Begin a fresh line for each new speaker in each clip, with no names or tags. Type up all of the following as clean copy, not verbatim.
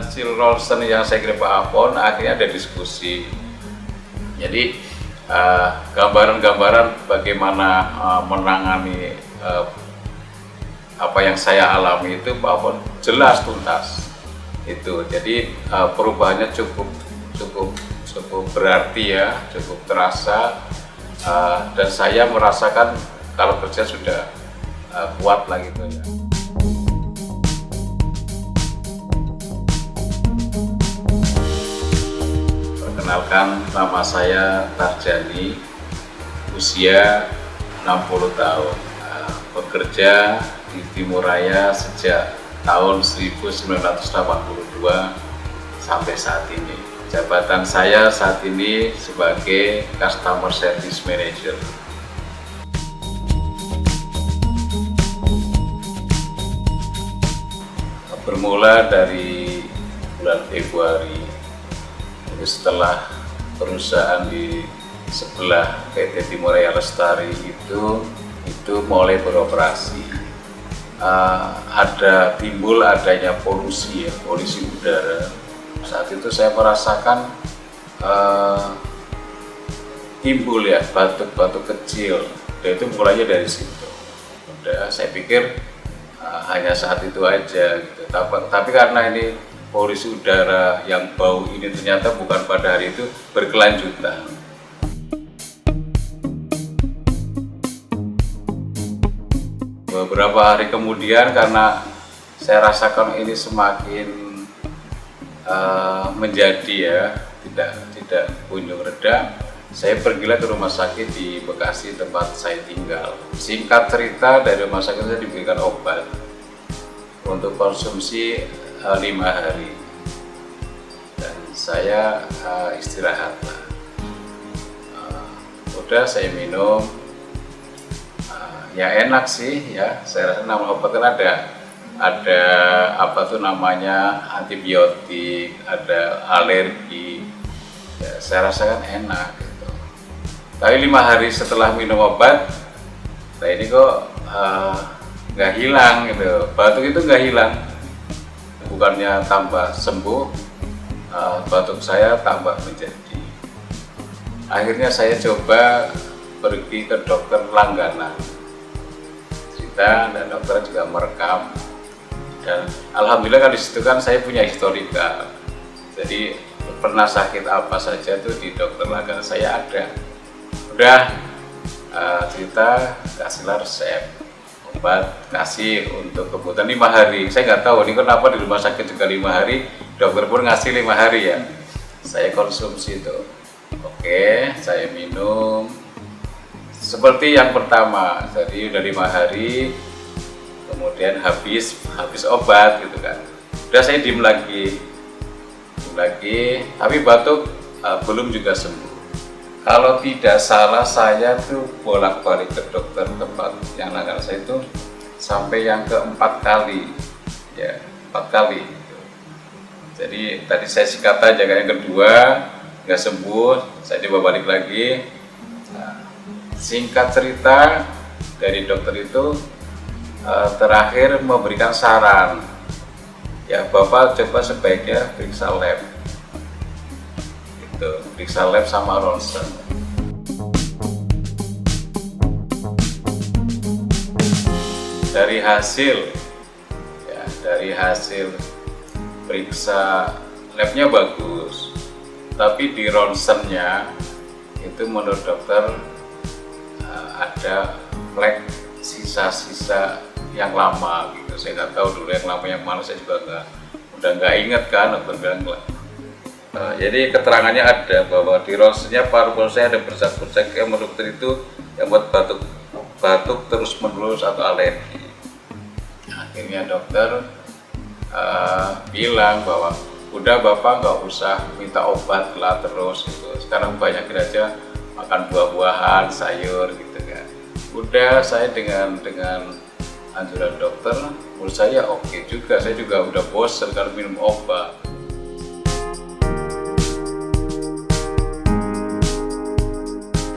hasil ronsen yang saya kirim Pak Afon, akhirnya ada diskusi. Jadi gambaran-gambaran bagaimana menangani apa yang saya alami itu Pak Afon jelas tuntas itu. Jadi perubahannya cukup berarti ya, cukup terasa, dan saya merasakan kalau kerja sudah kuat lah gitu ya. Perkenalkan, nama saya Tarjani, usia 60 tahun, bekerja di Timur Raya sejak tahun 1982 sampai saat ini. Jabatan saya saat ini sebagai Customer Service Manager. Bermula dari bulan Februari, setelah perusahaan di sebelah PT Timur Raya Lestari itu mulai beroperasi, timbul adanya polusi udara. Saat itu saya merasakan timbul ya batuk-batuk kecil, dan itu mulainya dari situ. Udah saya pikir hanya saat itu aja gitu. Tapi karena ini polusi udara yang bau ini ternyata bukan pada hari itu, berkelanjutan. Beberapa hari kemudian, karena saya rasakan ini semakin menjadi ya, tidak kunjung reda, saya pergilah ke rumah sakit di Bekasi tempat saya tinggal. Singkat cerita, dari rumah sakit saya diberikan obat untuk konsumsi 5 hari, dan saya istirahat lah. Udah saya minum, ya enak sih ya. Saya rasa nama obat kan ada apa tuh namanya, antibiotik, ada alergi ya, saya rasakan enak gitu. Tapi 5 hari setelah minum obat, nah ini kok nggak hilang gitu, batuk itu nggak hilang. Bukannya tambah sembuh, batuk saya tambah menjadi. Akhirnya saya coba pergi ke dokter langganan, dan dokter juga merekam, dan alhamdulillah kan di situ kan saya punya historika. Jadi pernah sakit apa saja tuh di dokter langganan saya ada. Udah cerita, kasihlah resep obat, kasih untuk kebutuhan 5 hari. Saya nggak tahu ini kenapa di rumah sakit juga 5 hari, dokter pun ngasih 5 hari ya. Saya konsumsi itu. Oke, saya minum seperti yang pertama. Jadi udah 5 hari, kemudian habis obat gitu kan. Udah saya diem lagi, tapi batuk belum juga sembuh. Kalau tidak salah saya tuh bolak-balik ke dokter tempat yang langganan saya itu sampai yang ke-4 kali ya, 4 kali gitu. Jadi tadi saya sikat aja, kayak yang kedua nggak sembuh, saya coba balik lagi. Singkat cerita, dari dokter itu terakhir memberikan saran ya, Bapak coba sebaiknya periksa lab gitu, periksa lab sama ronsen. Dari hasil periksa labnya bagus, tapi di ronsennya itu menurut dokter ada flek sisa-sisa yang lama gitu. Saya nggak tahu dulu yang lama yang mana, saya juga udah nggak inget kan, dokter bilang jadi keterangannya ada bahwa di ronsennya paru-paru saya ada bercak-bercak yang menurut dokter itu yang buat batuk terus menerus atau alergi. Akhirnya dokter bilang bahwa udah Bapak nggak usah minta obat lah terus gitu. Sekarang banyakin aja makan buah-buahan, sayur gitu kan. Udah saya dengan anjuran dokter, menurut saya oke juga. Saya juga udah bosan kalau minum obat.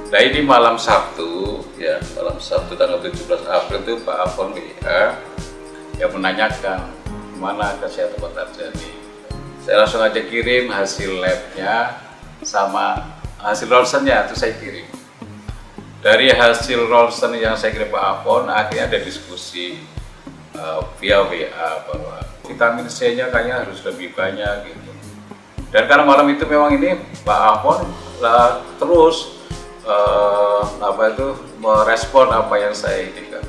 Nah ini malam Sabtu ya, malam Sabtu tanggal 17 April itu Pak Afon WA yang menanyakan gimana kesehatan Pak Tarjani. Saya langsung aja kirim hasil labnya sama hasil ronsennya, itu saya kirim. Dari hasil ronsen yang saya kirim Pak Afon, akhirnya ada diskusi via WA bahwa vitamin C-nya kayaknya harus lebih banyak gitu. Dan karena malam itu memang ini Pak Afon terus merespon apa yang saya inginkan.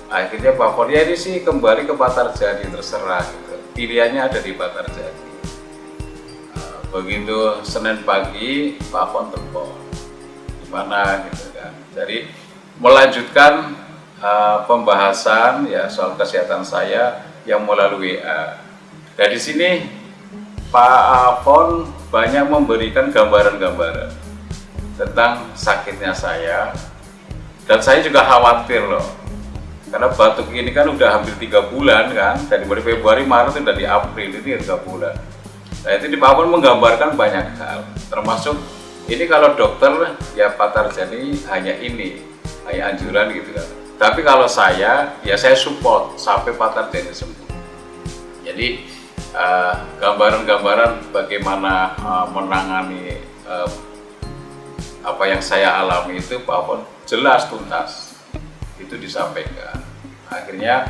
Akhirnya Pak Afon ya ini sih kembali ke Pak Tarjadi, terserah gitu. Pilihannya ada di Pak Tarjadi. Begitu Senin pagi Pak Afon telepon gimana gitu kan, jadi melanjutkan pembahasan ya soal kesehatan saya yang melalui WA. Dari sini Pak Afon banyak memberikan gambaran-gambaran tentang sakitnya saya, dan saya juga khawatir loh, karena batuk ini kan udah hampir 3 bulan kan, dari Februari, Maret, udah di April, ini 3 bulan. Nah itu di Pak Afon menggambarkan banyak hal, termasuk ini kalau dokter ya Pak Tarjadi hanya anjuran gitu kan. Tapi kalau saya ya saya support sampai Pak Tarjadi sembuh. Jadi gambaran-gambaran bagaimana menangani apa yang saya alami itu Pak Afon jelas tuntas itu disampaikan. Akhirnya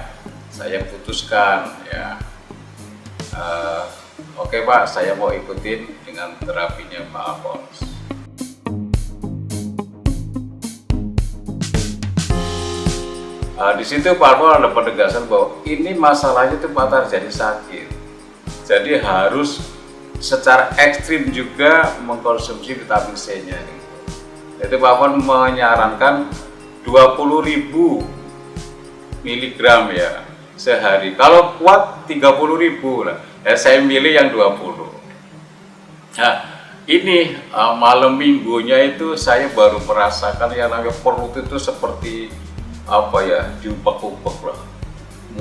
saya putuskan ya. Oke Pak, saya mau ikutin dengan terapinya Pak Afon. Di situ Pak Afon ada penegasan bahwa ini masalahnya itu Pak Tarjadi sakit, jadi harus secara ekstrim juga mengkonsumsi vitamin C-nya. Jadi Pak Afon menyarankan 20.000 miligram ya sehari. Kalau kuat 30.000 lah. Ya, saya milih yang 20. Nah, ini malam minggunya itu saya baru merasakan yang namanya perut itu seperti apa ya, diupak-upak lah,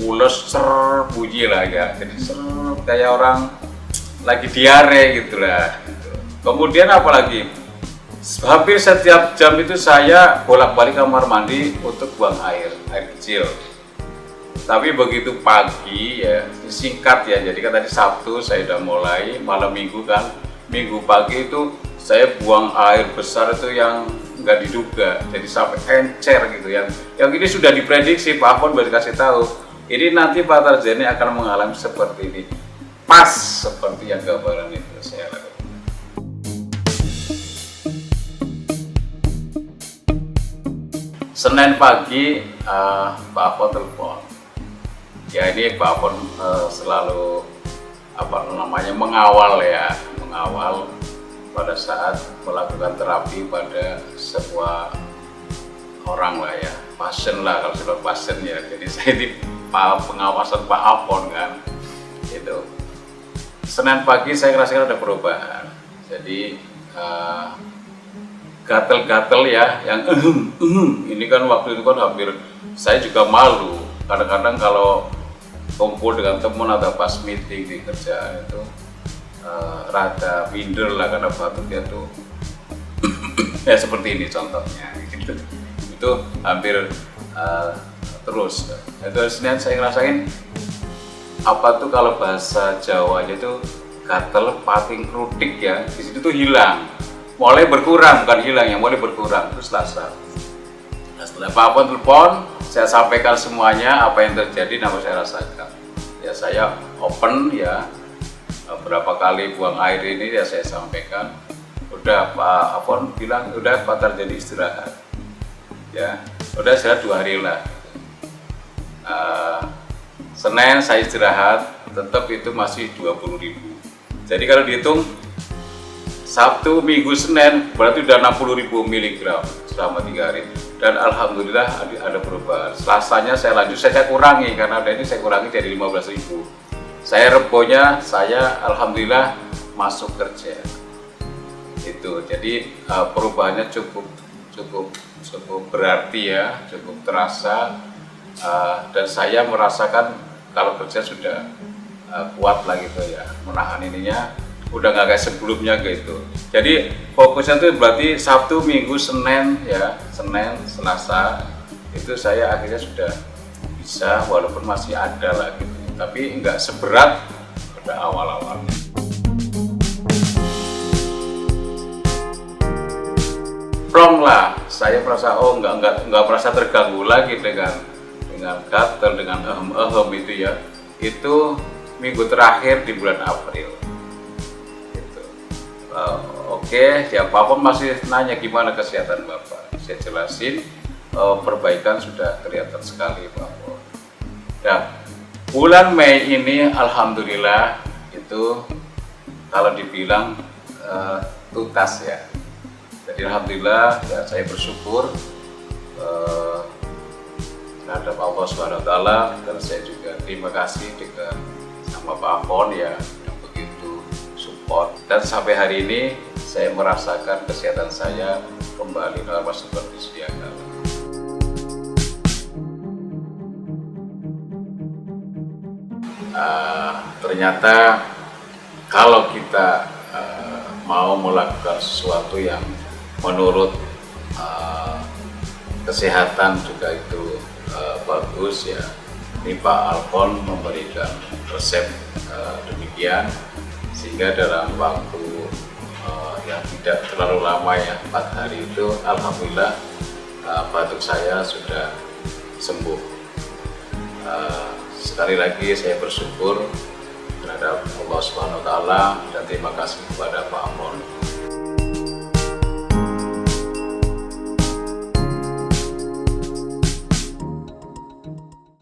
mules bunyi lah ya, jadi kayak orang lagi diare gitu lah. Kemudian apalagi hampir setiap jam itu saya bolak-balik kamar mandi untuk buang air kecil. Tapi begitu pagi ya, singkat ya, jadi kan tadi Sabtu saya udah mulai, malam minggu kan, minggu pagi itu saya buang air besar itu yang nggak diduga, jadi sampai encer gitu. Yang ini sudah diprediksi, Pak Afon baru kasih tahu, ini nanti Pak Tarjadi akan mengalami seperti ini, pas seperti yang gambaran itu saya lakukan. Senin pagi Pak Afon telepon. Ya ini Pak Afon selalu mengawal pada saat melakukan terapi pada sebuah orang lah ya, pasien lah, kalau sudah pasien ya. Jadi saya di pengawasan Pak Afon kan itu. Senin pagi saya ngerasakan ada perubahan, jadi gatel-gatel ya, yang ini kan waktu itu kan hampir saya juga malu kadang-kadang kalau kumpul dengan teman atau pas meeting di kerjaan itu rada minder lah karena batuknya tuh ya seperti ini contohnya gitu. Itu hampir terus. Itu Senin saya ngerasain apa tuh kalau bahasa Jawanya tuh gatel pating krutik ya, di situ tuh hilang, mulai berkurang, bukan hilang ya, mulai berkurang. Terus Selasa. Nah, setelah Pak Afon telepon, saya sampaikan semuanya apa yang terjadi, apa saya rasakan. Ya saya open ya, berapa kali buang air ini ya saya sampaikan. Udah Pak Afon bilang udah Pak Tarjadi istirahat. Ya, udah istirahat 2 hari lah. Senin saya istirahat, tetap itu masih 20.000. Jadi kalau dihitung Sabtu, Minggu, Senin berarti udah 60.000 miligram selama 3 hari. Dan alhamdulillah ada perubahan. Selasanya saya lanjut, saya kurangi karena udah ini saya kurangi dari 15.000. Saya rebonya, saya alhamdulillah masuk kerja. Itu jadi perubahannya cukup berarti ya, cukup terasa. Dan saya merasakan kalau kerja sudah kuat lah gitu ya, menahan ininya udah nggak kayak sebelumnya gitu. Jadi fokusnya itu berarti Sabtu, Minggu, Senin ya, Senin, Selasa itu saya akhirnya sudah bisa, walaupun masih ada lah gitu, tapi nggak seberat pada awal-awalnya. plong lah, saya merasa nggak merasa terganggu lagi dengan gatal, dengan itu ya. Itu minggu terakhir di bulan April. Gitu. Oke, siapapun masih nanya gimana kesehatan Bapak, saya jelasin. Perbaikan sudah kelihatan sekali Bapak. Ya, bulan Mei ini alhamdulillah itu kalau dibilang tuntas ya. Jadi alhamdulillah ya, saya bersyukur terhadap Allah SWT, dan saya juga terima kasih dengan sama Pak Afon ya yang begitu support, dan sampai hari ini saya merasakan kesehatan saya kembali normal seperti sedia kala. Ternyata kalau kita mau melakukan sesuatu yang menurut kesehatan juga itu bagus ya, ini Pak Alfon memberikan resep demikian, sehingga dalam waktu yang tidak terlalu lama ya, 4 hari itu alhamdulillah batuk saya sudah sembuh. Sekali lagi saya bersyukur terhadap Allah SWT dan terima kasih kepada Pak Alfon.